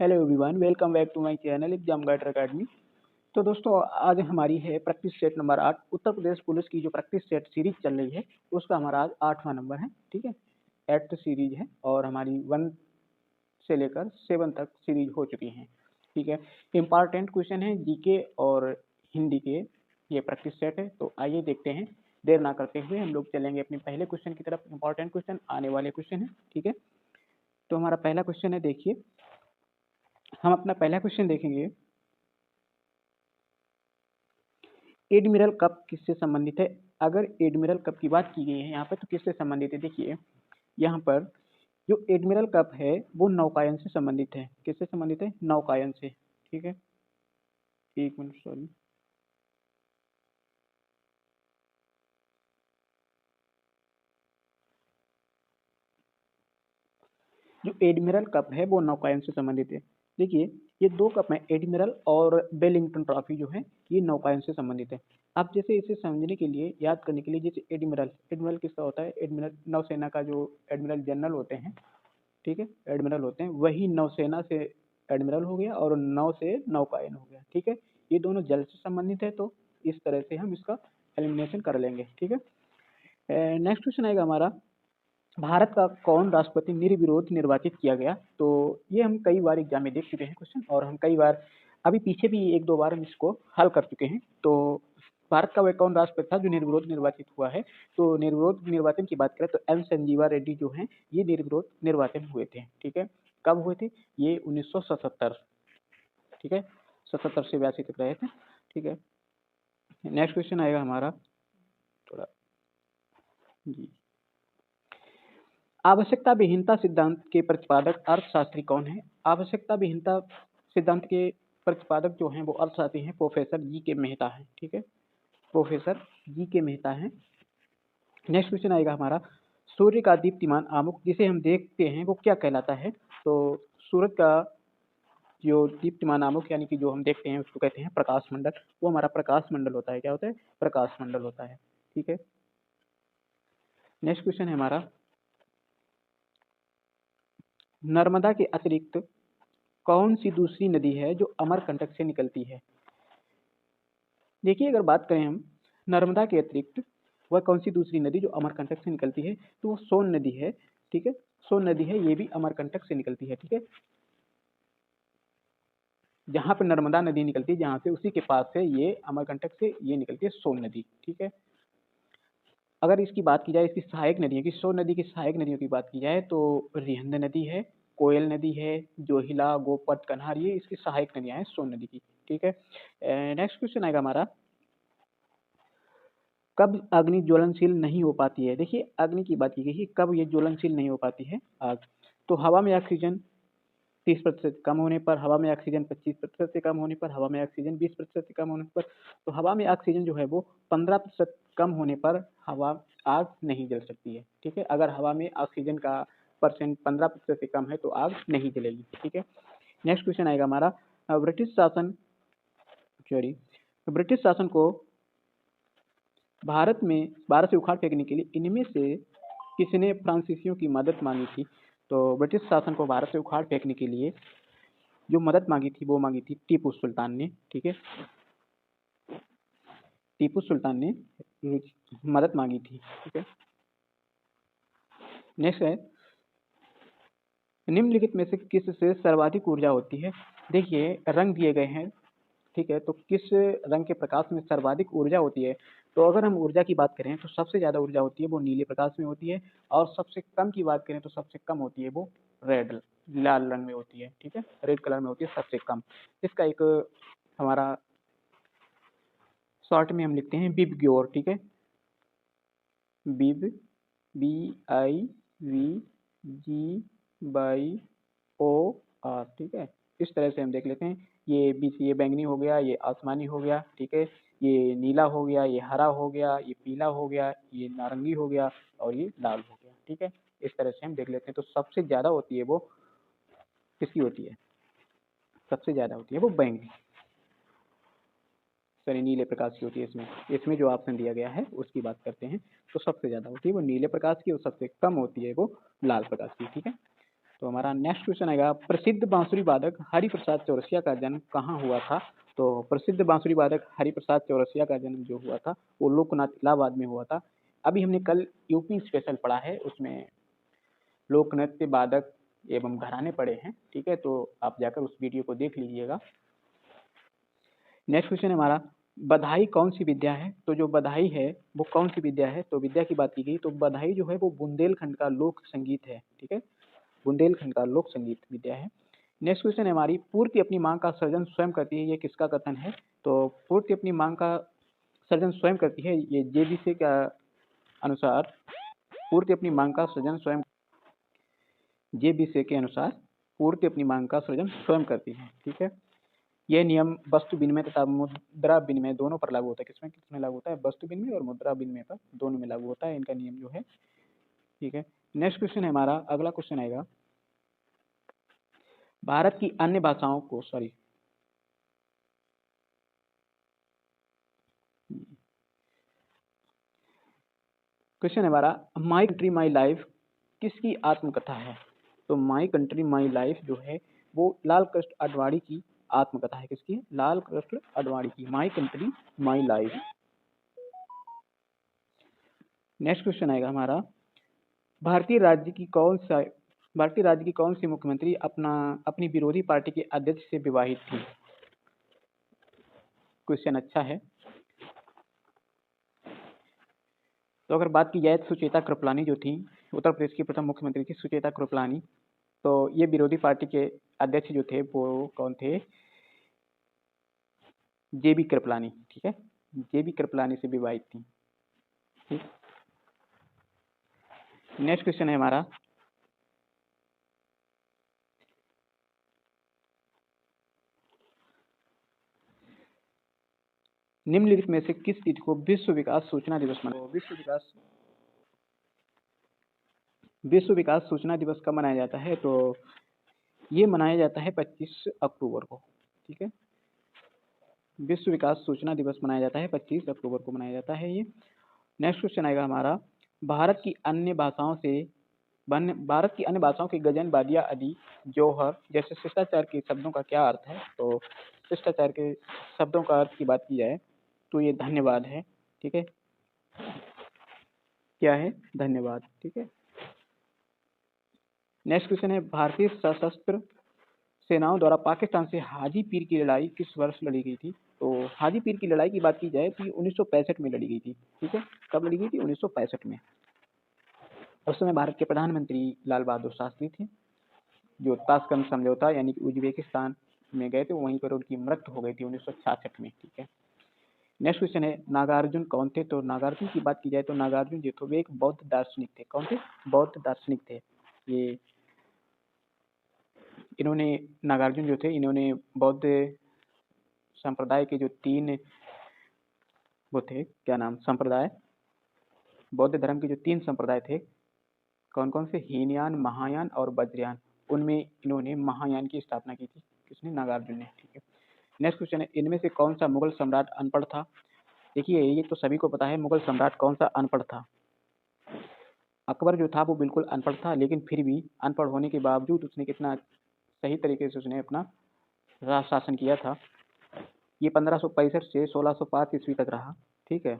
Hello everyone, welcome back to my channel exam guider academy. तो दोस्तों, आज हमारी है practice set number 8। Uttar Pradesh police की जो प्रैक्टिस सेट सीरीज चल रही है उसका हमारा आज 8वां नंबर है। ठीक है, 8th सीरीज है और हमारी 1 से लेकर 7 तक सीरीज हो चुकी हैं। ठीक है, इम्पॉर्टेंट क्वेश्चन है जीके और हिंदी के, ये प्रैक्टिस सेट है। तो आइए देखते हैं, देर ना करते हुए हम लोग चलेंगे अपने पहले क्वेश्चन की तरफ। इम्पॉर्टेंट क्वेश्चन आने वाले क्वेश्चन है। ठीक है, तो हमारा पहला क्वेश्चन है, देखिए हम अपना पहला क्वेश्चन देखेंगे। एडमिरल कप किससे संबंधित है? अगर एडमिरल कप की बात की गई है यहाँ पर, तो किससे संबंधित है? देखिए यहाँ पर जो एडमिरल कप है वो नौकायन से संबंधित है। किससे संबंधित है? नौकायन से। ठीक है, एक मिनट, सॉरी। जो एडमिरल कप है वो नौकायन से संबंधित है। देखिए ये दो कप हैं, एडमिरल और वेलिंगटन ट्रॉफी जो है ये नौकायन से संबंधित है। अब जैसे इसे समझने के लिए, याद करने के लिए, जैसे एडमिरल, एडमिरल किसका होता है? एडमिरल नौसेना का जो एडमिरल जनरल होते हैं। ठीक है, एडमिरल होते हैं, वही नौसेना से एडमिरल हो गया और नौ से नौकायन हो गया। ठीक है, ये दोनों जल से संबंधित है, तो इस तरह से हम इसका एलिमिनेशन कर लेंगे। ठीक है, नेक्स्ट क्वेश्चन आएगा हमारा, भारत का कौन राष्ट्रपति निर्विरोध निर्वाचित किया गया? तो ये हम कई बार एग्जाम में देख चुके हैं क्वेश्चन, और हम कई बार अभी पीछे भी एक दो बार हम इसको हल कर चुके हैं। तो भारत का वह कौन राष्ट्रपति था जो निर्विरोध निर्वाचित हुआ है? तो निर्विरोध निर्वाचन की बात करें तो एम संजीवा रेड्डी जो हैं ये निर्विरोध निर्वाचन हुए थे। ठीक है, कब हुए थे? ये 1977। ठीक है, 77 से 82 तक रहे थे। ठीक है, नेक्स्ट क्वेश्चन आएगा हमारा, थोड़ा जी, आवश्यकता विहीनता सिद्धांत के प्रतिपादक अर्थशास्त्री कौन है? आवश्यकता विहीनता सिद्धांत के प्रतिपादक जो हैं वो अर्थशास्त्री हैं, प्रोफेसर जी के मेहता हैं। ठीक है, प्रोफेसर जी के मेहता हैं। नेक्स्ट क्वेश्चन आएगा हमारा, सूर्य का दीप्तिमान आमुख जिसे हम देखते हैं वो क्या कहलाता है? तो सूरज का जो दीप्तिमान आमुख यानी कि जो हम देखते हैं उसको कहते हैं प्रकाश मंडल। वो हमारा प्रकाश मंडल होता है। क्या होता है? प्रकाश मंडल होता है। ठीक है, नेक्स्ट क्वेश्चन है हमारा, नर्मदा के अतिरिक्त कौन सी दूसरी नदी है जो अमरकंटक से निकलती है? देखिए अगर बात करें हम नर्मदा के अतिरिक्त वह कौन सी दूसरी नदी जो अमरकंटक से निकलती है, तो वो सोन नदी है। ठीक है, सोन नदी है, ये भी अमरकंटक से निकलती है। ठीक है, जहाँ पे नर्मदा नदी निकलती है जहाँ से, उसी के पास से ये अमरकंटक से ये निकलती है सोन नदी। ठीक है, अगर इसकी बात की जाए इसकी सहायक नदियों की, सोन नदी की सहायक नदियों की बात की जाए तो रिहंद नदी है, कोयल नदी है, जोहिला, गोपत, कन्हार, ये इसकी सहायक नदियां हैं सोन नदी की। ठीक है, नेक्स्ट क्वेश्चन आएगा हमारा, कब अग्नि ज्वलनशील नहीं हो पाती है? देखिए अग्नि की बात की गई है, कब ये ज्वलनशील नहीं हो पाती है आग? तो हवा में ऑक्सीजन 30% कम होने पर, हवा में ऑक्सीजन 25% से कम होने पर, हवा में ऑक्सीजन 20% से कम होने पर। तो हवा में ऑक्सीजन जो है वो 15% कम होने पर हवा आग नहीं जल सकती है। ठीक है, अगर हवा में ऑक्सीजन का परसेंट 15% से कम है तो आग नहीं जलेगी। ठीक है, नेक्स्ट क्वेश्चन आएगा हमारा, ब्रिटिश शासन, सॉरी, ब्रिटिश शासन को भारत से उखाड़ फेंकने के लिए इनमें से किसने फ्रांसीसियों की मदद मांगी थी? तो ब्रिटिश शासन को भारत से उखाड़ फेंकने के लिए जो मदद मांगी थी वो मांगी थी टीपू सुल्तान ने। ठीक है, टीपू सुल्तान ने मदद मांगी थी। ठीक है, नेक्स्ट है, निम्नलिखित में से किससे सर्वाधिक ऊर्जा होती है? देखिए रंग दिए गए हैं। ठीक है, तो किस रंग के प्रकाश में सर्वाधिक ऊर्जा होती है? तो अगर हम ऊर्जा की बात करें तो सबसे ज्यादा ऊर्जा होती है वो नीले प्रकाश में होती है, और सबसे कम की बात करें तो सबसे कम होती है वो रेड, लाल रंग में होती है। ठीक है, रेड कलर में होती है सबसे कम। इसका एक हमारा शॉर्ट में हम लिखते हैं बिबग्योर। ठीक है, बिब, BIVGOR। ठीक है, इस तरह से हम देख लेते हैं, ये बीच, ये बैंगनी हो गया, ये आसमानी हो गया। ठीक है, ये नीला हो गया, ये हरा हो गया, ये पीला हो गया, ये नारंगी हो गया, और ये लाल हो गया। ठीक है, इस तरह से हम देख लेते हैं। तो सबसे ज्यादा होती है वो किसकी होती है? सबसे ज्यादा होती है वो बैंगनी, सॉरी नीले प्रकाश की होती है। इसमें इसमें जो ऑप्शन दिया गया है उसकी बात करते हैं, तो सबसे ज्यादा होती है वो नीले प्रकाश की, और सबसे कम होती है वो लाल प्रकाश की। ठीक है, तो हमारा नेक्स्ट क्वेश्चन आएगा, प्रसिद्ध बांसुरी वादक हरिप्रसाद चौरसिया का जन्म कहाँ हुआ था? तो प्रसिद्ध बांसुरी वादक हरिप्रसाद चौरसिया का जन्म जो हुआ था वो लोकनाथ इलाहाबाद में हुआ था। अभी हमने कल यूपी स्पेशल पढ़ा है, उसमें लोक नृत्य वादक एवं घराने पढ़े हैं, ठीक है, तो आप जाकर उस वीडियो को देख लीजिएगा। नेक्स्ट क्वेश्चन है हमारा, बधाई कौन सी विद्या है? तो जो बधाई है वो कौन सी विद्या है? तो विद्या की बात की गई तो बधाई जो है वो बुंदेलखंड का लोक संगीत है, ठीक है, बुंदेलखंड का लोक संगीत विद्या है। नेक्स्ट क्वेश्चन है हमारी, पूर्ति अपनी मांग का सर्जन स्वयं करती है, ये किसका कथन है? तो पूर्ति अपनी मांग का सर्जन स्वयं करती है, ये जेबीसी के अनुसार पूर्ति अपनी मांग का सृजन स्वयं, जेबीसी के अनुसार पूर्ति अपनी मांग का सृजन स्वयं करती है, ठीक है। यह नियम वस्तु विनिमय तथा मुद्रा विनिमय दोनों पर लागू होता है। किसमें किसमें लागू होता है? वस्तु विनिमय और मुद्रा विनिमय पर दोनों में लागू होता है इनका नियम जो है, ठीक है। नेक्स्ट क्वेश्चन है हमारा, अगला क्वेश्चन आएगा, भारत की अन्य भाषाओं को क्वेश्चन है हमारा, माई कंट्री माई लाइफ किसकी आत्मकथा है? तो माई कंट्री माई लाइफ जो है वो लाल कृष्ण आडवाणी की आत्मकथा है। किसकी? लाल कृष्ण आडवाणी की, my country my life. Next question आएगा हमारा, भारतीय राज्य की कौन सी मुख्यमंत्री अपनी विरोधी पार्टी के अध्यक्ष से विवाहित थी? क्वेश्चन अच्छा है। तो अगर बात की जाए तो सुचेता कृपलानी जो थी, उत्तर प्रदेश की प्रथम मुख्यमंत्री थी सुचेता कृपलानी। तो ये विरोधी पार्टी के अध्यक्ष जो थे वो कौन थे? जेबी कृपलानी, ठीक है, जेबी कृपलानी से विवाहित थी, ठीक। नेक्स्ट क्वेश्चन है हमारा, निम्नलिखित में से किस तिथि को विश्व विकास सूचना दिवस मनाया? विश्व विकास सूचना दिवस कब मनाया जाता है? तो ये मनाया जाता है 25 अक्टूबर को, ठीक है। विश्व विकास सूचना दिवस मनाया जाता है 25 अक्टूबर को मनाया जाता है ये। नेक्स्ट क्वेश्चन आएगा हमारा, भारत की अन्य भाषाओं के गजन, वादिया आदि जौहर जैसे शिष्टाचार के शब्दों का क्या अर्थ है? तो शिष्टाचार के शब्दों का अर्थ की बात की जाए तो ये धन्यवाद है, ठीक है, क्या है? धन्यवाद, ठीक है। नेक्स्ट क्वेश्चन है, भारतीय सशस्त्र सेनाओं द्वारा पाकिस्तान से हाजी पीर की लड़ाई किस वर्ष लड़ी गई थी? तो हाजी पीर की लड़ाई की बात की जाए तो ये 1965 में लड़ी गई थी, ठीक है। कब लड़ी गई थी? 1965 में। उस समय भारत के प्रधानमंत्री लाल बहादुर शास्त्री थे, जो ताशकंद समझौता यानी कि उज्बेकिस्तान में गए थे, वहीं पर उनकी मृत्यु हो गई थी 1966 में, ठीक है। नेक्स्ट क्वेश्चन है, नागार्जुन कौन थे? तो नागार्जुन की बात की जाए तो नागार्जुन जो थे वे एक बौद्ध दार्शनिक थे। कौन थे? बौद्ध दार्शनिक थे ये। इन्होंने नागार्जुन जो थे इन्होंने बौद्ध संप्रदाय के जो 3 वो थे, क्या नाम, संप्रदाय, बौद्ध धर्म के जो 3 संप्रदाय थे, कौन कौन से? हीनयान, महायान और वज्रयान। उनमें इन्होंने महायान की स्थापना की थी। किसने? नागार्जुन ने, ठीक है। नेक्स्ट क्वेश्चन है, इनमें से कौन सा मुगल सम्राट अनपढ़ था? देखिए ये तो सभी को पता है, मुगल सम्राट कौन सा अनपढ़ था? अकबर जो था वो बिल्कुल अनपढ़ था, लेकिन फिर भी अनपढ़ होने के बावजूद उसने कितना सही तरीके से उसने अपना राज शासन किया था। ये 1565 से 1605 ईस्वी तक रहा, ठीक है,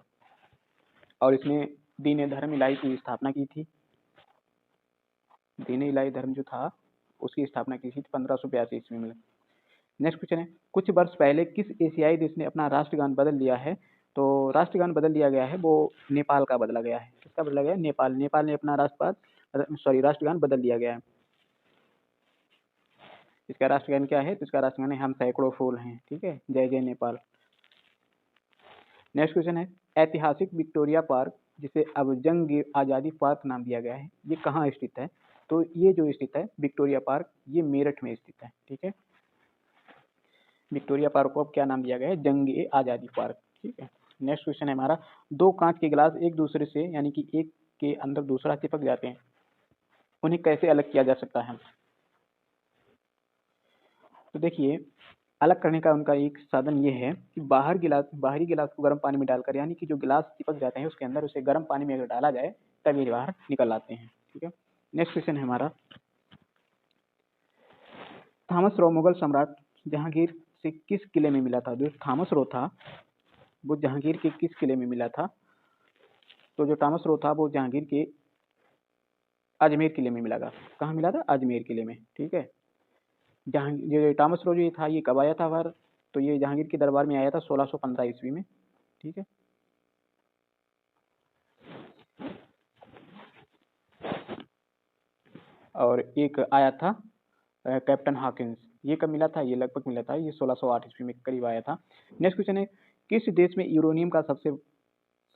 और इसने दीन धर्म इलाही की स्थापना की थी। दीन इलाही धर्म जो था उसकी स्थापना की थी 1582 ईस्वी में। नेक्स्ट क्वेश्चन है, कुछ वर्ष पहले किस एशियाई देश ने अपना राष्ट्रगान बदल लिया है? तो राष्ट्रगान बदल दिया गया है वो नेपाल का बदला गया है। किसका बदला गया है? नेपाल। नेपाल ने अपना राष्ट्रगान बदल दिया गया है। इसका राष्ट्रगान क्या है? तो इसका राष्ट्रगान है, हम सैकड़ों फूल हैं, ठीक है, जय जय नेपाल। नेक्स्ट क्वेश्चन है, ऐतिहासिक विक्टोरिया पार्क जिसे अब जंग आज़ादी पार्क नाम दिया गया है, ये कहाँ स्थित है? तो ये जो स्थित है विक्टोरिया पार्क, ये मेरठ में स्थित है, ठीक है। विक्टोरिया पार्क को अब क्या नाम दिया गया है? जंग आज़ादी पार्क, ठीक है। नेक्स्ट क्वेश्चन है हमारा, 2 कांच के गिलास एक दूसरे से यानी कि एक के अंदर दूसरा चिपक जाते हैं, उन्हें कैसे अलग किया जा सकता है? तो देखिए अलग करने का उनका एक साधन ये है कि बाहरी गिलास को गर्म पानी में डालकर, यानी कि जो गिलास चिपक जाते हैं उसके अंदर उसे गर्म पानी में अगर डाला जाए तब ये बाहर निकल आते हैं, ठीक है। नेक्स्ट क्वेश्चन है हमारा, थॉमस रो मुगल सम्राट जहांगीर से किस किले में मिला था? जो थॉमस रो था वो जहांगीर के किस किले में मिला था? तो जो थॉमस रो था वो जहांगीर के अजमेर किले में मिला था। कहाँ मिला था? अजमेर किले में। ठीक है। जहाँ ये थॉमस रो जो था ये कब आया था भारत? तो ये जहांगीर के दरबार में आया था 1615 ईस्वी में। ठीक है। और एक आया था कैप्टन हॉकिंस, ये कब मिला था? ये लगभग मिला था ये 1608 ईस्वी में करीब आया था। नेक्स्ट क्वेश्चन है, किस देश में यूरेनियम का सबसे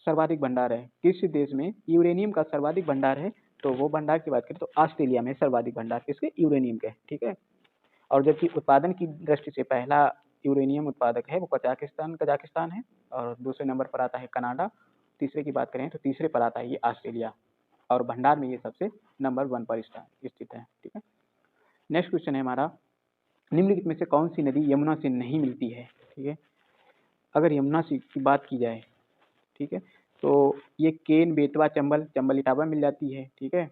सर्वाधिक भंडार है? किस देश में यूरेनियम का सर्वाधिक भंडार है? तो वो भंडार की बात करें तो ऑस्ट्रेलिया में सर्वाधिक भंडार किसके? यूरेनियम के। ठीक है। और जबकि उत्पादन की दृष्टि से पहला यूरेनियम उत्पादक है वो कजाकिस्तान कजाकिस्तान है, और दूसरे नंबर पर आता है कनाडा। तीसरे की बात करें तो तीसरे पर आता है ये ऑस्ट्रेलिया, और भंडार में ये सबसे नंबर 1 पर स्थित है। ठीक है। नेक्स्ट क्वेश्चन है हमारा, निम्नलिखित में से कौन सी नदी यमुना से नहीं मिलती है? ठीक है। अगर यमुना से की बात की जाए, ठीक है, तो ये केन, बेतवा, चंबल, चंबल इटावा मिल जाती है। ठीक है।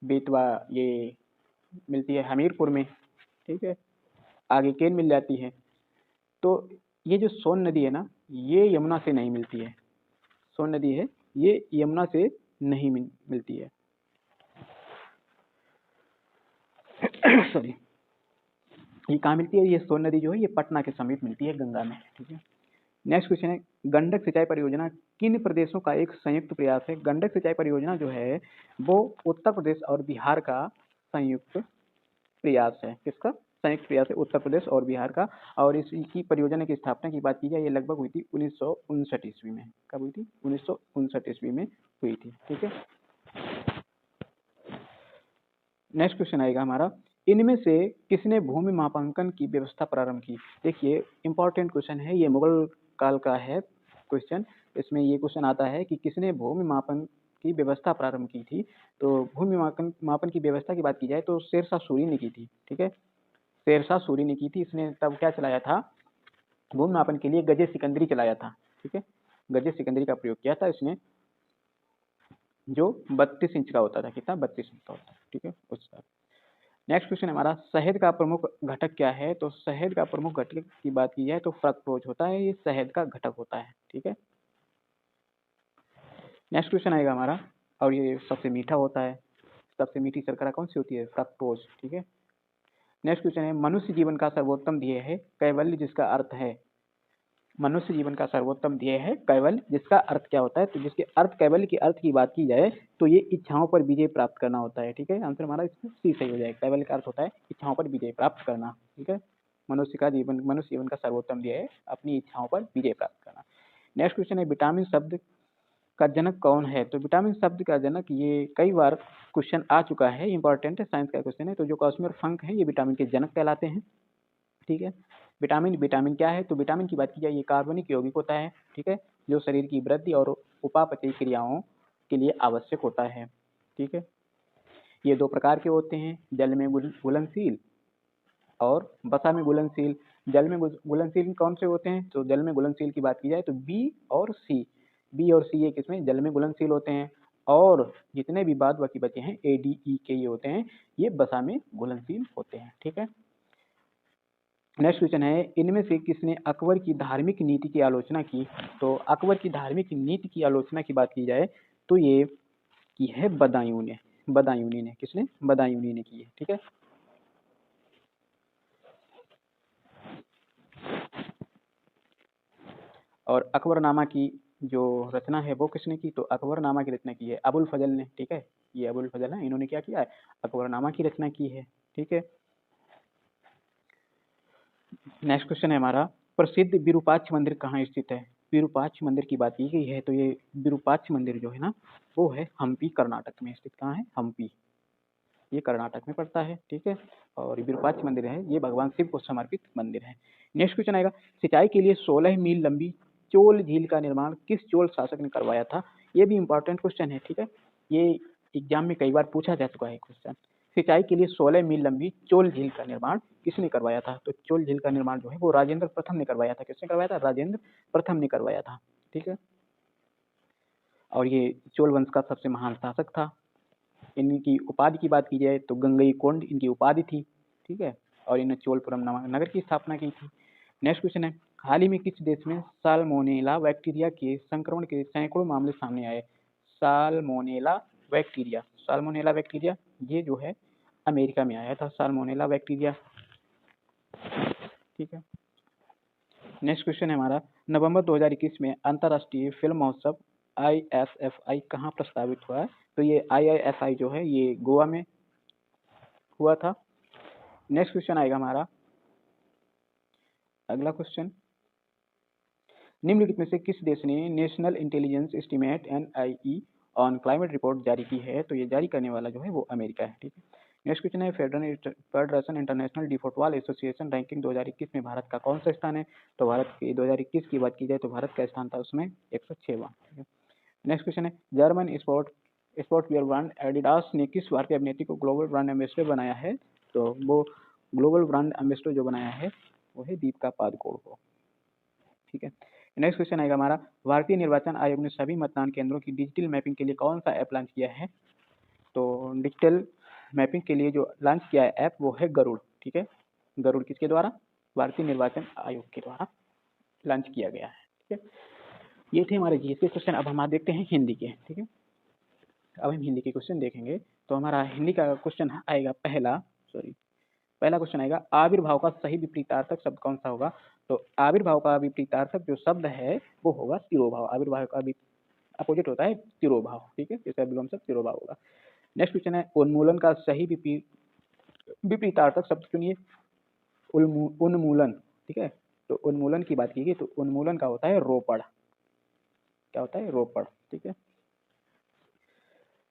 बेतवा ये मिलती है हमीरपुर में। ठीक है। आगे केन मिल जाती है। तो ये जो सोन नदी है ना, ये यमुना से नहीं मिलती है। सोन नदी है ये यमुना से नहीं मिलती है। सॉरी, ये कहाँ मिलती है? ये सोन नदी जो है ये पटना के समीप मिलती है, गंगा में। ठीक है। नेक्स्ट क्वेश्चन है, गंडक सिंचाई परियोजना किन प्रदेशों का एक संयुक्त प्रयास है? गंडक सिंचाई परियोजना जो है वो उत्तर प्रदेश और बिहार का संयुक्त प्रयास है। किसका संयुक्त प्रयास है? उत्तर प्रदेश और बिहार का। और इसकी परियोजना की स्थापना की बात की जाए, ये लगभग हुई थी 1959 ईस्वी में। कब हुई थी? 1959 ईस्वी में हुई थी। ठीक है। नेक्स्ट क्वेश्चन आएगा हमारा, इनमें से किसने भूमि मापांकन की व्यवस्था प्रारंभ की? देखिए इंपॉर्टेंट क्वेश्चन है, ये मुगल काल का है क्वेश्चन। इसमें ये क्वेश्चन आता है कि किसने भूमि मापन की व्यवस्था प्रारंभ की थी? तो भूमि मापन की व्यवस्था की बात की जाए तो शेरशाह सूरी ने की थी। ठीक है। शेरशाह सूरी ने की थी। इसने तब क्या चलाया था? भूमि मापन के लिए गजे सिकंदरी चलाया था। ठीक है। गजे सिकंदरी का प्रयोग किया था इसने, जो 32 इंच का होता था। कितना? 32 इंच का होता है। ठीक है। उस नेक्स्ट क्वेश्चन हमारा, शहद का प्रमुख घटक क्या है? तो शहद का प्रमुख घटक की बात की जाए तो फ्रक्टोज होता है, ये शहद का घटक होता है। ठीक है। नेक्स्ट क्वेश्चन आएगा हमारा, और ये सबसे मीठा होता है। सबसे मीठी शर्करा कौन सी होती है? फ्रक्टोज। ठीक है। नेक्स्ट क्वेश्चन है, मनुष्य जीवन का सर्वोत्तम ध्येय है कैवल्य, जिसका अर्थ है, मनुष्य जीवन का सर्वोत्तम ध्येय है कैवल्य, जिसका अर्थ क्या होता है? तो जिसके अर्थ, कैवल्य के अर्थ की बात की जाए तो ये इच्छाओं पर विजय प्राप्त करना होता है। ठीक है। आंसर हमारा इसमें सी सही हो जाएगा। कैवल्य का अर्थ होता है इच्छाओं पर विजय प्राप्त करना। ठीक है। मनुष्य जीवन का सर्वोत्तम ध्येय है अपनी इच्छाओं पर विजय प्राप्त करना। नेक्स्ट क्वेश्चन है, विटामिन शब्द का जनक कौन है? तो विटामिन शब्द का जनक, ये कई बार क्वेश्चन आ चुका है, इंपॉर्टेंट है, साइंस का क्वेश्चन है। तो जो कॉस्मियर फंक है ये विटामिन के जनक कहलाते हैं। ठीक है। विटामिन, विटामिन क्या है? तो विटामिन की बात की जाए ये कार्बनिक यौगिक होता है। ठीक है। जो शरीर की वृद्धि और उपापचयी क्रियाओं के लिए आवश्यक होता है। ठीक है। ये 2 प्रकार के होते हैं, जल में घुलनशील और वसा में घुलनशील। जल में घुलनशील कौन से होते हैं? तो जल में घुलनशील की बात की जाए तो बी और सी। बी और सी ये किसमें? जल में घुलनशील होते हैं। और जितने भी बाद बाकी बचे हैं ए डी ई के ये होते हैं, ये वसा में घुलनशील होते हैं। ठीक है। नेक्स्ट क्वेश्चन है, इनमें से किसने अकबर की धार्मिक नीति की आलोचना की? तो अकबर की धार्मिक नीति की आलोचना की बात की जाए तो ये की है बदायूं ने। बदायूंनी ने। किसने? बदायूंनी ने की है। ठीक है। और अकबरनामा की जो रचना है वो किसने की? तो अकबरनामा की रचना की है अबुल फजल ने। ठीक है। ये अबुल फजल है, इन्होंने क्या किया है? अकबरनामा की रचना की है। ठीक है। नेक्स्ट क्वेश्चन है हमारा, प्रसिद्ध विरूपाक्ष मंदिर कहाँ स्थित है? विरूपाक्ष मंदिर की बात की गई है तो ये विरूपाक्ष मंदिर जो है ना वो है हम्पी, कर्नाटक में स्थित। कहाँ है? हम्पी, ये कर्नाटक में पड़ता है। ठीक है। और विरूपाक्ष मंदिर है ये भगवान शिव को समर्पित मंदिर है। नेक्स्ट क्वेश्चन आएगा, सिंचाई के लिए 16 मील लंबी चोल झील का निर्माण किस चोल शासक ने करवाया था? ये भी इंपॉर्टेंट क्वेश्चन है। ठीक है। ये एग्जाम में कई बार पूछा जा चुका है क्वेश्चन। सिंचाई के लिए 16 मील लंबी चोल झील का निर्माण किसने करवाया था? तो चोल झील का निर्माण जो है वो राजेंद्र प्रथम ने करवाया था। किसने करवाया था? राजेंद्र प्रथम ने करवाया था। ठीक है। और ये चोल वंश का सबसे महान शासक था। इनकी उपाधि की बात की जाए तो गंगई कोंड इनकी उपाधि थी। ठीक है, और इन चोलपुरम नगर की स्थापना की थी। नेक्स्ट क्वेश्चन है, हाल ही में किस देश में साल्मोनेला बैक्टीरिया के संक्रमण के सैकड़ों मामले सामने आए? साल्मोनेला बैक्टीरिया ये जो है अमेरिका में आया था साल्मोनेला बैक्टीरिया, ठीक है। नेक्स्ट क्वेश्चन है हमारा, नवंबर 2021 में अंतर्राष्ट्रीय फिल्म महोत्सव ISFI कहाँ प्रस्तावित हुआ है? तो ये IISI जो है ये गोवा में हुआ था। नेक्स्ट क्वेश्चन आएगा हमारा, अगला क्वेश्चन, निम्नलिखित में से किस देश ने national intelligence estimate NIE on climate report जारी की है? तो ये जारी करने वाला जो है वो अमेरिका है, ठीक है। नेक्स्ट क्वेश्चन है, federation international D football association ranking 2021 में भारत का कौन सा स्थान है? तो भारत की 2021 की बात की जाए तो भारत का स्थान था उसमें 106वां, ठीक है। नेक्स्ट क्वेश्चन है, German sport wear brand Adidas ने किस भारतीय अभिनेत्री को ग्लोबल ब्रांड एम्बेसडर बनाया है? तो वो ग्लोबल ब्रांड एम्बेसडर जो बनाया है वो है दीपिका पादुकोण को, ठीक है। नेक्स्ट क्वेश्चन आएगा हमारा, भारतीय निर्वाचन आयोग ने सभी मतदान केंद्रों की डिजिटल मैपिंग के लिए कौन सा ऐप लॉन्च किया है? तो डिजिटल मैपिंग के लिए जो लॉन्च किया है ऐप वो है गरुड़, ठीक है। गरुड़ किसके द्वारा? भारतीय निर्वाचन आयोग के द्वारा लॉन्च किया गया है, ठीक है। ये थे हमारे जीएस के क्वेश्चन। अब हम देखते हैं हिंदी के, ठीक है। अब हम हिंदी के क्वेश्चन देखेंगे तो हमारा हिंदी का क्वेश्चन आएगा पहला क्वेश्चन आएगा, आविर्भाव का सही विपरीतार्थक शब्द कौन सा होगा? तो आविर्भाव का विपरीतार्थक जो शब्द है वो होगा तिरोभाव। आविर्भाव का अपोजिट होता है तिरोभाव, ठीक है। इसका विलोम शब्द तिरोभाव होगा। नेक्स्ट क्वेश्चन है, उन्मूलन का सही विपरीतार्थक शब्द चुनिए। उन्मूलन, ठीक है। तो उन्मूलन की बात कीजिए तो उन्मूलन का होता है रोपड़, क्या होता है? रोपड़, ठीक है।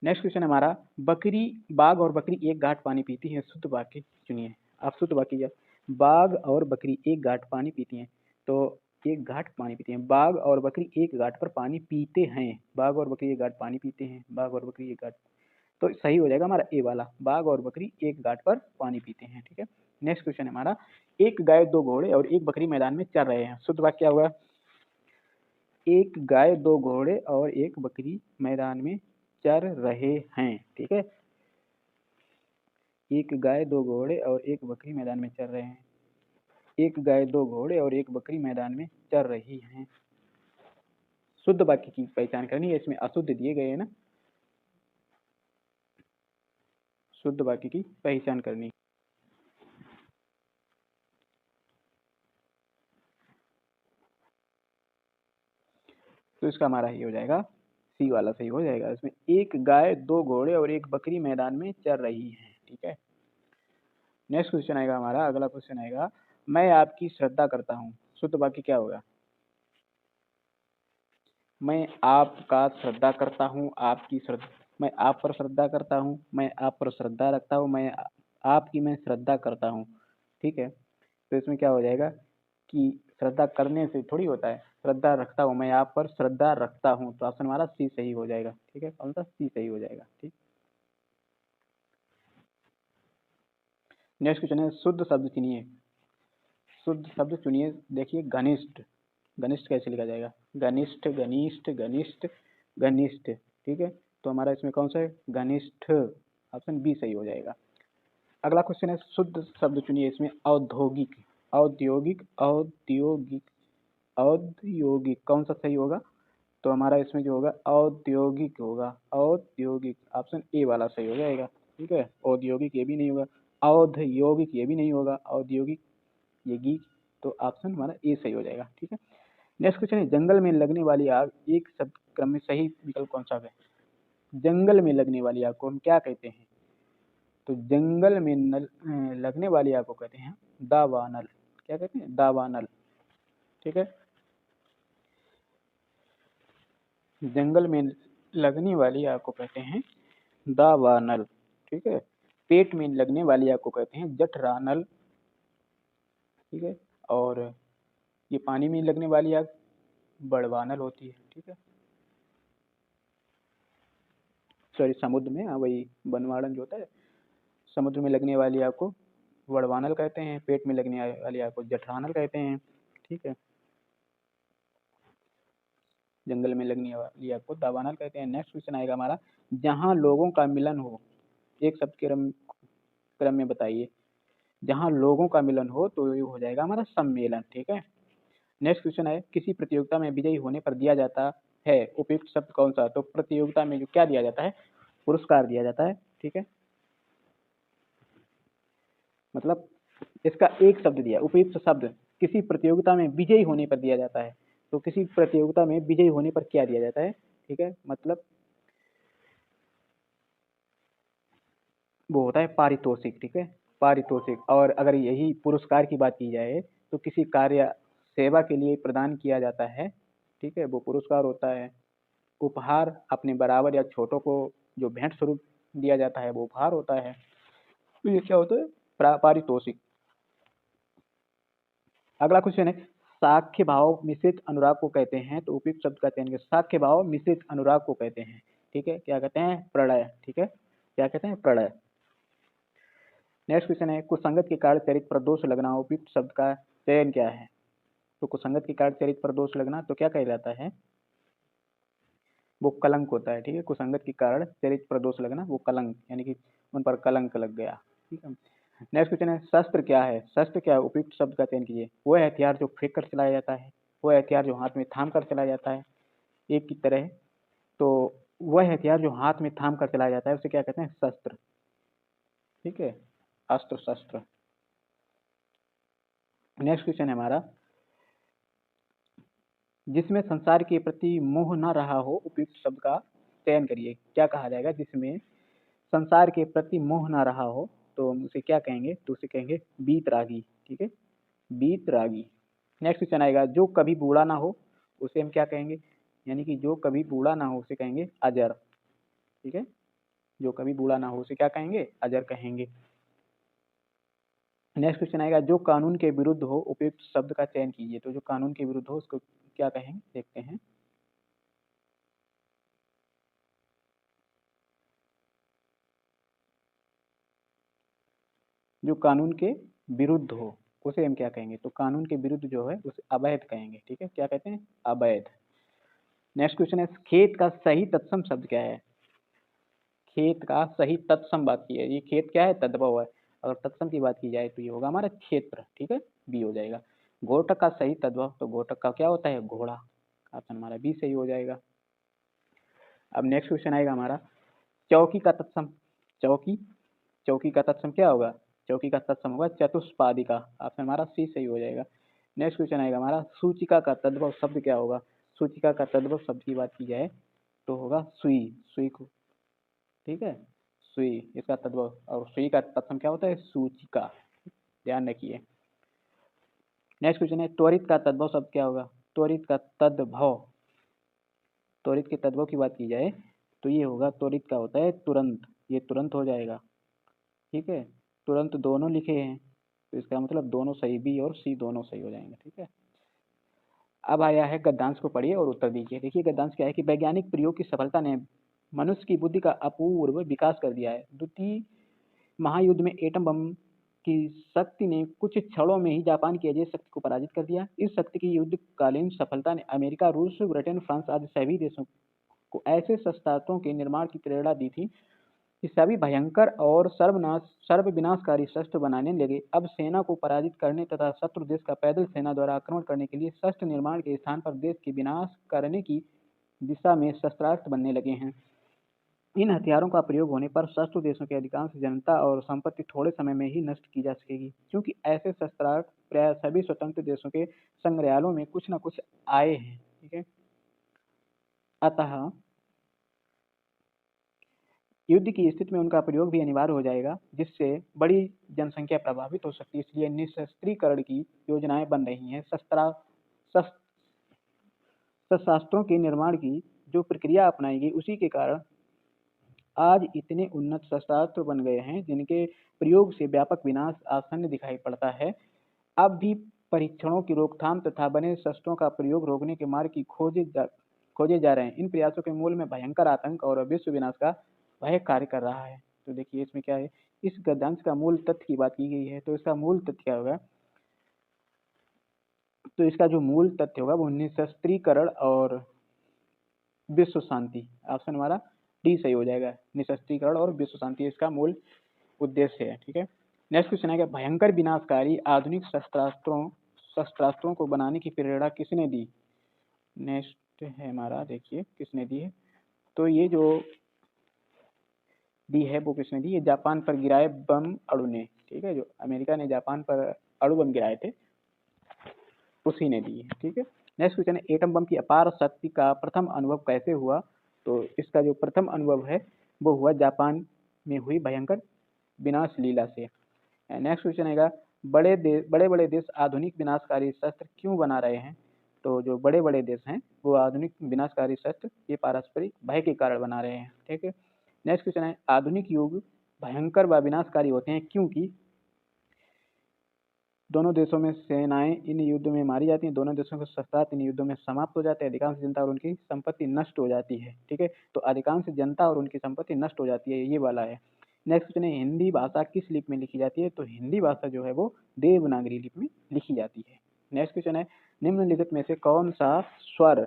नेक्स्ट क्वेश्चन हमारा, बाघ और बकरी एक घाट पानी पीती है, शुद्ध वाक्य चुनिए। आप शुद्ध वाक्य, बाघ और बकरी एक घाट पानी पीती हैं, तो एक घाट पानी पीती हैं, बाघ और बकरी एक घाट पर पानी पीते हैं, बाघ और बकरी एक घाट पानी पीते हैं, बाघ और बकरी एक घाट, तो सही हो जाएगा हमारा ए वाला, बाघ और बकरी एक घाट पर पानी पीते हैं, ठीक है। नेक्स्ट क्वेश्चन है हमारा, एक गाय दो घोड़े और एक बकरी मैदान में चर रहे हैं, शुद्ध वाक्य क्या होगा? एक गाय दो घोड़े और एक बकरी मैदान में चर रहे हैं, ठीक है। एक गाय दो घोड़े और एक बकरी मैदान में चर रहे हैं, एक गाय दो घोड़े और एक बकरी मैदान में चर रही हैं। शुद्ध वाक्य की पहचान करनी है, इसमें अशुद्ध दिए गए हैं ना, शुद्ध वाक्य की पहचान करनी। तो इसका हमारा ही हो जाएगा सी वाला सही हो जाएगा। इसमें एक गाय दो घोड़े और एक बकरी मैदान में चर रही है, ठीक है। नेक्स्ट क्वेश्चन आएगा हमारा, अगला क्वेश्चन आएगा, मैं आपकी श्रद्धा करता हूँ, शुद्ध वाक्य क्या होगा? मैं आपका श्रद्धा करता हूँ, आपकी श्रद्धा, मैं आप पर श्रद्धा करता हूँ, मैं आप पर श्रद्धा रखता हूँ, आपकी मैं श्रद्धा करता हूँ, ठीक है। तो इसमें क्या हो जाएगा कि श्रद्धा करने से थोड़ी होता है, श्रद्धा रखता हूँ, मैं आप पर श्रद्धा रखता हूँ, तो ऑप्शन हमारा सी सही हो जाएगा, ठीक है। कौन सा? सी सही हो जाएगा, ठीक। नेक्स्ट क्वेश्चन है, शुद्ध शब्द चुनिए, शुद्ध शब्द चुनिए। देखिए घनिष्ठ, घनिष्ठ कैसे लिखा जाएगा? घनिष्ठ, घनिष्ठ, घनिष्ठ, घनिष्ठ, ठीक है। तो हमारा इसमें कौन सा है? घनिष्ठ, ऑप्शन बी सही हो जाएगा। अगला क्वेश्चन है, शुद्ध शब्द चुनिए इसमें औद्योगिक, औद्योगिक, औद्योगिक, औद्योगिक, कौन सा सही होगा? तो हमारा इसमें जो होगा औद्योगिक होगा, औद्योगिक, ऑप्शन ए वाला सही हो जाएगा, ठीक है। औद्योगिक ये भी नहीं होगा, औद्योगिक ये भी नहीं होगा, औद्योगिक ये गीक, तो ऑप्शन हमारा ए सही हो जाएगा, ठीक है। नेक्स्ट क्वेश्चन है, जंगल में लगने वाली आग एक शब्द क्रम में सही विकल्प कौन सा है? जंगल में लगने वाली आग को हम क्या कहते हैं? तो जंगल में लगने वाली आग को कहते हैं दावानल, क्या कहते हैं? दावानल, ठीक है। जंगल में लगने वाली आग को कहते हैं दावानल, ठीक है। पेट में लगने वाली आग को कहते हैं जठरानल, ठीक है। और ये पानी में लगने वाली आग बड़वानल होती है, ठीक है। सॉरी, समुद्र में, हाँ वही बनवाड़न जो होता है, समुद्र में लगने वाली आग को वड़वानल कहते हैं, पेट में लगने वाली आग को जठरानल कहते हैं, ठीक है। जंगल में लगने वाली आग को दावानल कहते हैं। नेक्स्ट क्वेश्चन आएगा हमारा, जहाँ लोगों का मिलन हो एक शब्द के क्रम में बताइए। जहाँ लोगों का मिलन हो तो ये हो जाएगा हमारा सम्मेलन। ठीक है। नेक्स्ट क्वेश्चन है, किसी प्रतियोगिता में विजयी होने पर दिया जाता है उपयुक्त शब्द कौन सा? तो प्रतियोगिता में जो क्या दिया जाता है? पुरस्कार दिया जाता है। ठीक है, मतलब इसका एक शब्द दिया, उपयुक्त शब्द किसी प्रतियोगिता में विजयी होने पर दिया जाता है। तो किसी प्रतियोगिता में विजयी होने पर क्या दिया जाता है? ठीक है, मतलब वो होता है पारितोषिक। ठीक है, पारितोषिक। और अगर यही पुरस्कार की बात की जाए तो किसी कार्य सेवा के लिए प्रदान किया जाता है। ठीक है, वो पुरस्कार होता है। उपहार अपने बराबर या छोटों को जो भेंट स्वरूप दिया जाता है वो उपहार होता है। तो ये क्या होता है? पारितोषिक। अगला क्वेश्चन है, साक्ष्य भाव मिश्रित अनुराग को कहते हैं। तो उपयुक्त शब्द का चयन करें। साक्ष्य भाव मिश्रित अनुराग को कहते हैं। ठीक है, क्या कहते हैं? प्रणय। ठीक है, क्या कहते हैं? प्रणय। नेक्स्ट क्वेश्चन है, कुसंगत के कारण चरित्र पर दोष लगना। उपयुक्त शब्द का चयन क्या है? तो कुसंगत के कारण चरित्र पर दोष लगना तो क्या कहलाता है? वो कलंक होता है। ठीक है, कुसंगत के कारण चरित्र पर दोष लगना वो कलंक, यानी कि उन पर कलंक लग गया। ठीक है। नेक्स्ट क्वेश्चन है, शस्त्र क्या है? शस्त्र क्या है? उपयुक्त शब्द का चयन कीजिए। वो हथियार जो फेंक कर चलाया जाता है, वो हथियार जो हाथ में थाम कर चलाया जाता है एक की तरह। तो वह हथियार जो हाथ में थाम कर चलाया जाता है उसे क्या कहते हैं? शस्त्र। ठीक है, अस्त्र शस्त्र। नेक्स्ट क्वेश्चन है हमारा, जिसमें संसार के प्रति मोह न रहा हो। उपयुक्त शब्द का चयन करिए। क्या कहा जाएगा? जिसमें संसार के प्रति मोह न रहा हो तो हम उसे क्या कहेंगे? तो उसे कहेंगे बीतरागी। ठीक है, बीतरागी। नेक्स्ट क्वेश्चन आएगा, जो कभी बूढ़ा ना हो उसे हम क्या कहेंगे? यानी कि जो कभी बूढ़ा ना हो उसे कहेंगे अजर। ठीक है, जो कभी बूढ़ा ना हो उसे क्या कहेंगे? अजर कहेंगे। नेक्स्ट क्वेश्चन आएगा, जो कानून के विरुद्ध हो। उपयुक्त शब्द का चयन कीजिए। तो जो कानून के विरुद्ध हो उसको क्या कहेंगे? देखते हैं। जो कानून के विरुद्ध हो उसे हम क्या कहेंगे? तो कानून के विरुद्ध जो है उसे अवैध कहेंगे। ठीक है, क्या कहते हैं? अवैध। नेक्स्ट क्वेश्चन है, खेत का सही तत्सम शब्द क्या है? खेत का सही तत्सम बात की है। ये खेत क्या है? तद्भव है। अगर तत्सम की बात की जाए तो ये होगा हमारा क्षेत्र। ठीक है, बी हो जाएगा। घोटक का सही तद्भव, तो घोटक का क्या होता है? घोड़ा। ऑप्शन हमारा बी सही हो जाएगा। अब नेक्स्ट क्वेश्चन आएगा हमारा, चौकी का तत्सम। चौकी, चौकी का तत्सम क्या होगा? चौकी का तत्सम होगा चतुष्पादिका। ऑप्शन हमारा सी सही हो जाएगा। नेक्स्ट क्वेश्चन आएगा हमारा, सूचिका का तद्भव शब्द क्या होगा? सूचिका का तद्भव शब्द की बात की जाए तो होगा सुई। सुई को, ठीक है, सुई इसका तद्भव। और सुई का तत्सम क्या होता है? सूचिका। ध्यान रखिए। नेक्स्ट क्वेश्चन है, त्वरित का तद्भव शब्द क्या होगा? त्वरित का तद्भव, त्वरित के तद्भव की बात की जाए तो ये होगा, त्वरित का होता है तुरंत। ये तुरंत हो जाएगा। ठीक है, तुरंत दोनों लिखे हैं तो इसका मतलब दोनों सही, बी और सी दोनों सही हो जाएंगे। ठीक है, अब आया है गद्यांश को पढ़िए और उत्तर दीजिए। देखिए गद्यांश क्या है कि वैज्ञानिक प्रयोग की सफलता ने मनुष्य की बुद्धि का अपूर्व विकास कर दिया है। द्वितीय महायुद्ध में एटम बम की शक्ति ने कुछ क्षणों में ही जापान की अजय शक्ति को पराजित कर दिया। इस शक्ति की युद्धकालीन सफलता ने अमेरिका, रूस, ब्रिटेन, फ्रांस आदि सभी देशों को ऐसे शस्त्रास्त्रों के निर्माण की प्रेरणा दी थी कि सभी भयंकर और सर्वविनाशकारी शस्त्र बनाने लगे। अब सेना को पराजित करने तथा शत्रु देश का पैदल सेना द्वारा आक्रमण करने के लिए शस्त्र निर्माण के स्थान पर देश की विनाश करने की दिशा में शस्त्रास्त्र बनने लगे हैं। इन हथियारों का प्रयोग होने पर शत्रु देशों की अधिकांश जनता और संपत्ति थोड़े समय में ही नष्ट की जा सकेगी, क्योंकि ऐसे शस्त्रास्त्र प्राय सभी स्वतंत्र देशों के संग्रहालयों में कुछ न कुछ आए हैं। ठीक है, अतः युद्ध की स्थिति में उनका प्रयोग भी अनिवार्य हो जाएगा, जिससे बड़ी जनसंख्या प्रभावित हो सकती है। इसलिए निशस्त्रीकरण की योजनाएं बन रही हैं। शस्त्रास्त्रों के निर्माण की जो प्रक्रिया अपनाई गई उसी के कारण आज इतने उन्नत शस्त्रास्त्र बन गए हैं जिनके प्रयोग से व्यापक विनाश आसन्न दिखाई पड़ता है। अब भी परीक्षणों की रोकथाम तथा बने शस्त्रों का प्रयोग रोकने के मार्ग की खोजे जा रहे हैं। इन प्रयासों के मूल में भयंकर आतंक और विश्व विनाश का भय कार्य कर रहा है। तो देखिए इसमें क्या है, इस गद्यांश का मूल तथ्य की बात की गई है। तो इसका मूल तथ्य क्या होगा? तो इसका जो मूल तथ्य होगा वो निशस्त्रीकरण और विश्व शांति। ऑप्शन हमारा डी सही हो जाएगा। निशस्त्रीकरण और विश्व शांति इसका मूल उद्देश्य है। ठीक है, नेक्स्ट क्वेश्चन है कि भयंकर विनाशकारी आधुनिक शस्त्रास्त्रों को बनाने की प्रेरणा किसने दी। नेक्स्ट है हमारा, देखिए किसने दी है, तो ये जो दी है वो किसने दी, ये जापान पर गिराए बम अणु ने, ठीक है, जो अमेरिका ने जापान पर अणु बम गिराए थे उसी ने दी है, ठीक है। नेक्स्ट क्वेश्चन है एटम बम की अपार शक्ति का प्रथम अनुभव कैसे हुआ। तो इसका जो प्रथम अनुभव है वो हुआ जापान में हुई भयंकर विनाश लीला से। नेक्स्ट क्वेश्चन है बड़े बड़े देश आधुनिक विनाशकारी शस्त्र क्यों बना रहे हैं। तो जो बड़े बड़े देश हैं वो आधुनिक विनाशकारी शस्त्र ये पारस्परिक भय के कारण बना रहे हैं, ठीक है। नेक्स्ट क्वेश्चन है आधुनिक युग भयंकर व विनाशकारी होते हैं क्योंकि दोनों देशों में सेनाएं इन युद्धों में मारी जाती हैं, दोनों देशों के शस्त्रास्त्र इन युद्धों में समाप्त हो जाते हैं, अधिकांश जनता और उनकी संपत्ति नष्ट हो जाती है, ठीक है। तो अधिकांश जनता और उनकी संपत्ति नष्ट हो जाती है, ये वाला है। नेक्स्ट क्वेश्चन है हिंदी भाषा किस लिपि में लिखी जाती है। तो हिंदी भाषा जो है वो देवनागरी लिपि में लिखी जाती है। नेक्स्ट क्वेश्चन है निम्नलिखित में से कौन सा स्वर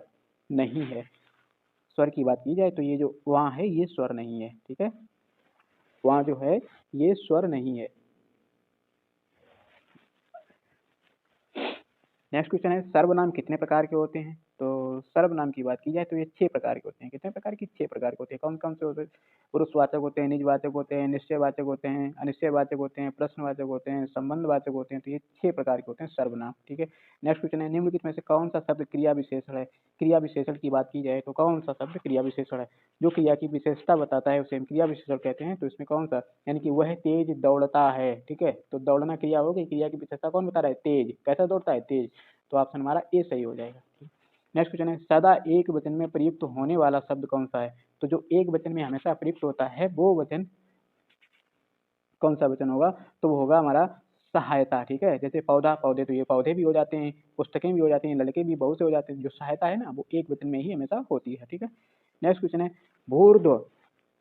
नहीं है। स्वर की बात की जाए तो ये जो वहाँ है ये स्वर नहीं है, ठीक है, वहाँ जो है ये स्वर नहीं है। नेक्स्ट क्वेश्चन है सर्वनाम कितने प्रकार के होते हैं। तो सर्वनाम की बात की जाए तो ये 6 प्रकार के होते हैं। कितने प्रकार की, 6 प्रकार के होते हैं। कौन कौन से होते हैं, पुरुषवाचक होते हैं, निजवाचक होते हैं, निश्चयवाचक होते हैं, अनिश्चयवाचक होते हैं, प्रश्नवाचक होते हैं, संबंधवाचक होते हैं। तो ये 6 प्रकार के होते हैं सर्वनाम, ठीक है। नेक्स्ट क्वेश्चन है निम्नलिखित में से कौन सा शब्द क्रिया विशेषण है। क्रिया विशेषण की बात की जाए तो कौन सा शब्द क्रिया विशेषण है, जो क्रिया की विशेषता बताता है उसे हम क्रिया विशेषण कहते हैं। तो इसमें कौन सा, यानी कि वह तेज दौड़ता है, ठीक है। तो दौड़ना क्रिया हो गई, क्रिया की विशेषता कौन बता रहा है, तेज, कैसा दौड़ता है, तेज। तो ऑप्शन हमारा ए सही हो जाएगा। नेक्स्ट क्वेश्चन है सदा एक वचन में प्रयुक्त होने वाला शब्द कौन सा है। तो जो एक वचन में हमेशा प्रयुक्त होता है वो वचन कौन सा वचन होगा, तो वो होगा हमारा सहायता, ठीक है। जैसे पौधा, पौधे, तो ये पौधे भी हो जाते हैं, पुस्तकें भी हो जाती हैं, लड़के भी बहुत से हो जाते हैं। जो सहायता है ना वो एक वचन में ही हमेशा होती है, ठीक है। नेक्स्ट क्वेश्चन है भूर्ध्व,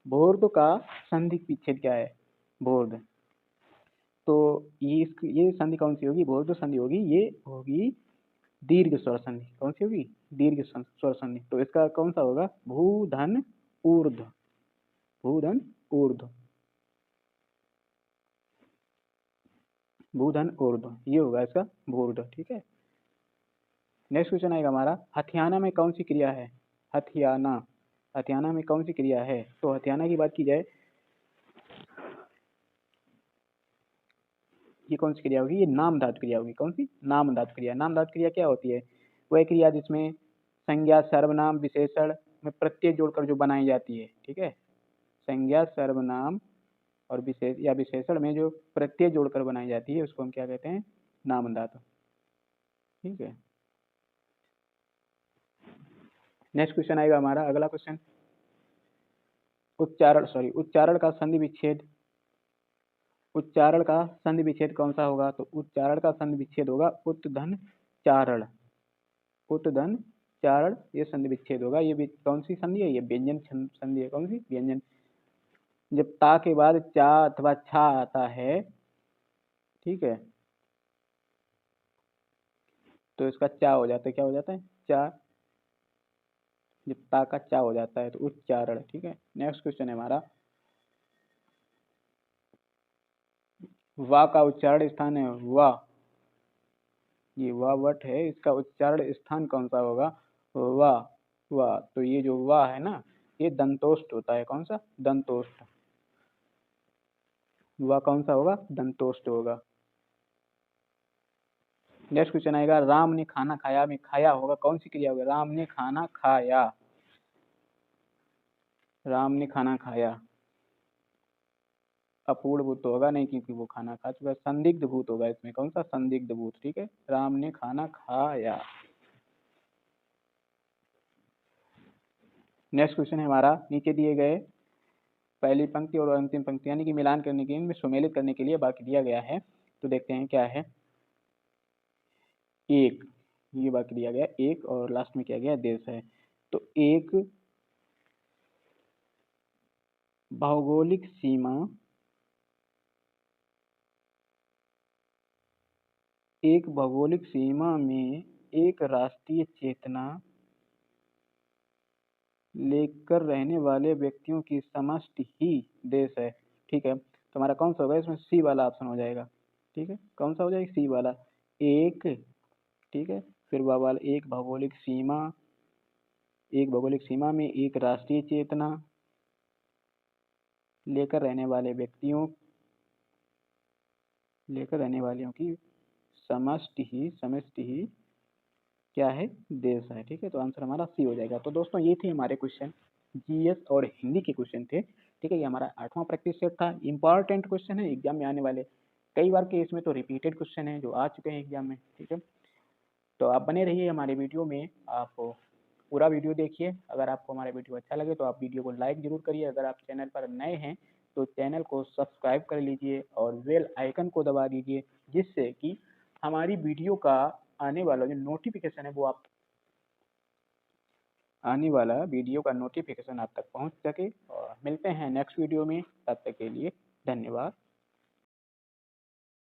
भूर्ध्व का संधि विच्छेद क्या है, भूर्ध्व। तो ये संधि कौन सी होगी, भूर्ध्व संधि होगी, ये होगी दीर्घ स्वर संधि। कौन सी होगी, दीर्घ स्वर संधि। तो इसका कौन सा होगा, भूधन ऊर्ध्व, भूधन ऊर्ध्व, भूधन ऊर्ध्व, ये होगा इसका भूर्ध्व, ठीक है। नेक्स्ट क्वेश्चन आएगा हमारा हथियाना में कौन सी क्रिया है। हथियाना, हथियाना में कौन सी क्रिया है। तो हथियाना की बात की जाए ये कौन सी क्रिया होगी, ये नाम धातु क्रिया होगी। कौन सी, नाम धातु क्रिया। नाम धातु क्रिया क्या होती है, वह क्रिया जिसमें संज्ञा सर्वनाम विशेषण में प्रत्यय जोड़कर जो बनाई जाती है, ठीक है। संज्ञा सर्वनाम और विशेष या विशेषण में जो प्रत्यय जोड़कर बनाई जाती है उसको हम क्या कहते हैं, नाम धातु, ठीक है। नेक्स्ट क्वेश्चन आएगा हमारा अगला क्वेश्चन उच्चारण का संधि विच्छेद, उच्चारण का संधि विच्छेद कौन सा होगा। तो उच्चारण का संधि विच्छेद होगा उत्धन चारण, उत्धन चारण ये संधि विच्छेद होगा। ये कौन सी संधि है, ये व्यंजन संधि है। कौन सी, व्यंजन। जब ता के बाद चा अथवा छा आता है, ठीक है, तो इसका चा हो जाता है, क्या हो जाता है, चा। जब ता का चा हो जाता है तो उच्चारण, ठीक है। नेक्स्ट क्वेश्चन है हमारा वा का उच्चारण स्थान है वा, ये वा वट है, इसका उच्चारण स्थान कौन सा होगा, वा, वा। तो ये जो वा है ना ये दंतोष्ठ होता है। कौन सा, दंतोष्ठ। वा कौन सा होगा, दंतोष्ठ होगा। नेक्स्ट क्वेश्चन आएगा राम ने खाना खाया में खाया होगा कौन सी क्रिया होगी। राम ने खाना खाया, राम ने खाना खाया, अपूर्ण भूत तो होगा नहीं क्योंकि वो खाना खा चुका है। संदिग्ध भूत होगा इसमें। कौन सा, संदिग्ध भूत, ठीक है। राम ने खाना खाया। नेक्स्ट क्वेश्चन है हमारा नीचे दिए गए पहली पंक्ति और अंतिम पंक्ति यानी कि मिलान करने के लिए, सुमेलित करने के लिए बाकी दिया गया है। तो देखते हैं क्या है। एक, ये बाकी दिया गया एक, और लास्ट में क्या गया, देश है। तो एक भौगोलिक सीमा, एक भौगोलिक सीमा में एक राष्ट्रीय चेतना लेकर रहने वाले व्यक्तियों की समष्टि ही देश है, ठीक है। तो हमारा कौन सा होगा इसमें? सी वाला ऑप्शन हो जाएगा। ठीक है, कौन सा हो जाएगा? सी वाला। एक, ठीक है, फिर वाला एक भौगोलिक सीमा, एक भौगोलिक सीमा में एक राष्ट्रीय चेतना लेकर रहने वाले व्यक्तियों, लेकर रहने वालों की समष्टि ही क्या है? देश है। ठीक है, तो आंसर हमारा सी हो जाएगा। तो दोस्तों ये थे हमारे क्वेश्चन, जीएस और हिंदी के क्वेश्चन थे। ठीक है, ये हमारा 8वां प्रैक्टिस सेट था। इंपॉर्टेंट क्वेश्चन है, एग्जाम में आने वाले, कई बार के इसमें तो रिपीटेड क्वेश्चन है जो आ चुके हैं एग्जाम में। ठीक है, तो आप बने रहिए हमारे वीडियो में, आप पूरा वीडियो देखिए। अगर आपको हमारा वीडियो अच्छा लगे तो आप वीडियो को लाइक जरूर करिए। अगर आप चैनल पर नए हैं तो चैनल को सब्सक्राइब कर लीजिए और बेल आइकन को दबा दीजिए, जिससे कि हमारी वीडियो का आने वाला जो नोटिफिकेशन है वो आप आने वाला वीडियो का नोटिफिकेशन आप तक पहुंच सके। और मिलते हैं नेक्स्ट वीडियो में, तब तक के लिए धन्यवाद।